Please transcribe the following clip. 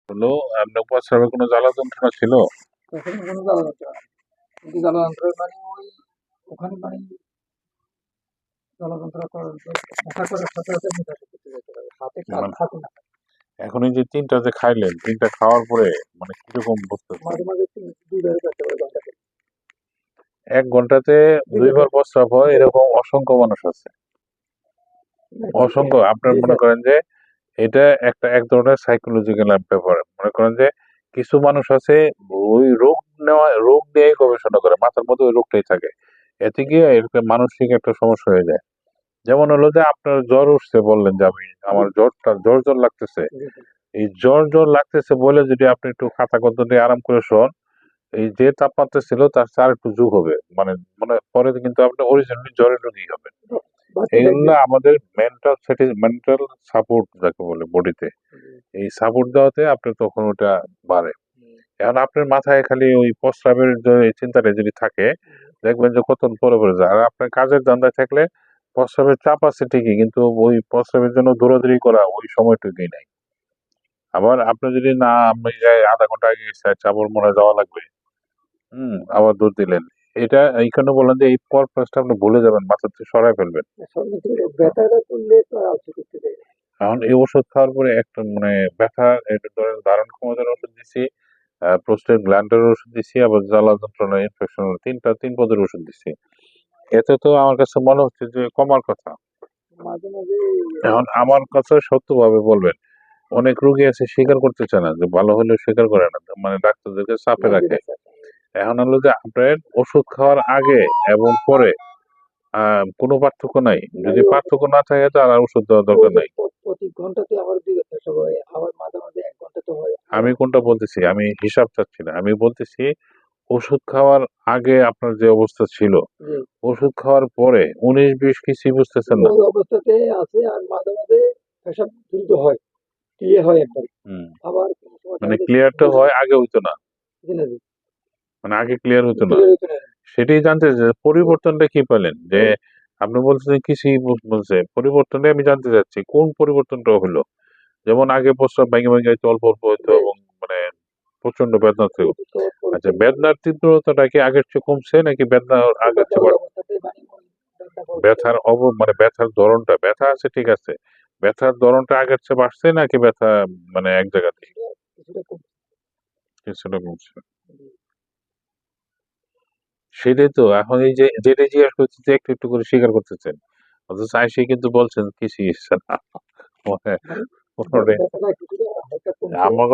হলো আপনার প্রস্রাবে কোনো জ্বালা যন্ত্রণা ছিল? তখন কোনো জ্বালা যন্ত্রণা নাই। কিন্তু জ্বালা যন্ত্রণা মানে ওই ওখানে মানে জ্বালা যন্ত্রণা করার নেশা করার সাথে সাথে নিঃশ্বাস করতে যেতে পারে। হাতে কাজ মানে থাকে না। এখন এই যে ৩ টা যে খাইলেন, ৩ টা খাওয়ার পরে মানে কিরকম বুঝতেছেন? মাঝে, মাঝে ২ বার করতে পারে ঘন্টাতে। ১ ঘন্টাতে ২ ২ বার বার প্রস্রাব হয় জি, এরকম অসংখ্য মানুষ আছে। অসংখ্য আপনার জি মনে স্যার। করেন যে এটা এক ধরনের সাইকোলজিক্যাল ব্যাপার। মনে করেন যে কিছু মানুষ আছে ওই রোগ নিয়েই গবেষণা করে। মাথার মধ্যে ওই রোগটাই থাকে। এতে গিয়ে এরকম মানসিক একটা সমস্যা হয়ে যায়। যেমন হলো যে আপনার জ্বর উঠছে বললেন যে জি, আমার জ্বর লাগতেছে। জি স্যার। এই জ্বর লাগতেছে বলে যদি আপনি একটু খাতা কদ্দর দিয়ে আরাম করে শোন, এই যে তাপমাত্রা ছিল তার চেয়ে আরেকটু যোগ হবে। মানে মানে পরে কিন্তু আপনি অরিজিনালি জ্বরের রোগী হবেন। বাচ্চা এগুলো থাকবে। আমাদের মেন্টাল সাপোর্ট যাকে বলে বডিতে। জি, এই সাপোর্ট দেওয়াতে আপনার তখন ওটা বাড়ে। হুম, এখন আপনার মাথায় খালি ওই প্রস্রাবের যে এই চিন্তাটা যদি থাকে, দেখবেন যে কত পরে যায়। আর আপনার কাজের ধান্দায় থাকলে প্রস্রাবের চাপ আছে ঠিকই, কিন্তু ওই প্রস্রাবের জন্য দৌড়াদৌড়ি করা ওই সময়টুকুই নাই। আবার আপনি যদি না আপনি যাই ০.৫ ঘন্টা আগে গেছে আচ্ছা আবার মনে হয় যাওয়া লাগবে। আবার দৌড় দিলেন। এটা এইখানে বললেন যে এই পরপাসটা আপনি ভুলে যাবেন, মাথা থেকে সরায় ফেলবেন। সবকিছু ব্যথাটা করলে তো আর কিছু করতে চাই না। এখন এই ওষুধ খাওয়ার পরে একটা মানে ব্যথা এটা ধরেন ধারণ ক্ষমতার ওষুধ দিছি, প্রোস্টেট গ্ল্যান্ডের ওষুধ দিছি, আবার জ্বালা যন্ত্রণা ইনফেকশন ৩ পদের ওষুধ দিছি। এতে তো আমার কাছে মনে হচ্ছে যে কমার কথা। মাঝে, মাঝে এখন আমার কথা সত্যভাবে বলবেন। অনেক রোগী আছে স্বীকার করতে চায় না যে ভালো হলেও স্বীকার করে না। মানে ডাক্তারদেরকে চাপে লাভ রাখে। দিতে স্যার। এখন হলো যে আপনার ওষুধ খাওয়ার আগে এবং পরে কোনো পার্থক্য নাই। নাই যদি ও পার্থক্য না থাকে তাহলে আর ওষুধ দেওয়ার ওই দরকার যে নাই। প্রতি ঘন্টাতে আমার ২ বার পেশাব হয়। আবার মাঝে, মাঝে ১ ঘন্টা তো হয়। আমি আবার কোনটা বলতেছি, আমি হিসাব চাচ্ছি না। আমি বলতেছি ওষুধ খাওয়ার আগে আপনার যে অবস্থা ছিল, জি, ওষুধ খাওয়ার পরে ১৯-২০ কিছুই বুঝতেছেন না। ওই অবস্থাতে আছে আর মাঝে, মাঝে পেশাব দ্রুত হয়। ক্লিয়ার হয় একবারে। হুম। আবার কোন সময় মানে দেখা যায় ক্লিয়ারটা হয় আগে হইতো না। জি না জি, মানে আগে ক্লিয়ার হতো না। ক্লিয়ার হইতো না। সেটাই জানতে চাই জি, পরিবর্তনটা কি পেলেন? যে ওই আপনি বলতেছেন কিছুই বলছে। পরিবর্তনটাই আমি জানতে চাচ্ছি। কোন পরিবর্তনটা হলো? যেমন আগে প্রস্রাব ভেঙে যাইতো, অল্প হইতো যে এবং মানে প্রচন্ড বেদনা হতো। ওষুধ খাওয়ার পরে আচ্ছা তো বেদনার তীব্রতাটা কি আগের চেয়ে কমছে নাকি বেদনা আগের বেদনা চেয়ে ওই অবস্থাতেই মানে ওই বেদনা করছে। মানে ব্যথার ধরনটা ব্যথা আছে ঠিক আছে। ব্যথার ধরনটা আগের চেয়ে বাড়ছে নাকি ব্যথা মানে এক জায়গাতেই কিছুটা কিছুটা কম। কিছুটা কমছে? জি, সেটাই তো এখন এই যে যেটা জিজ্ঞেস করছি যে একটু করে স্বীকার করতেছেন। অথচ আইসে কিন্তু বলছেন কিছুই ইচ্ছে না। মানে মানে কোনটাই ব্যথাটা কিছুটা হালকা কমছে। আমার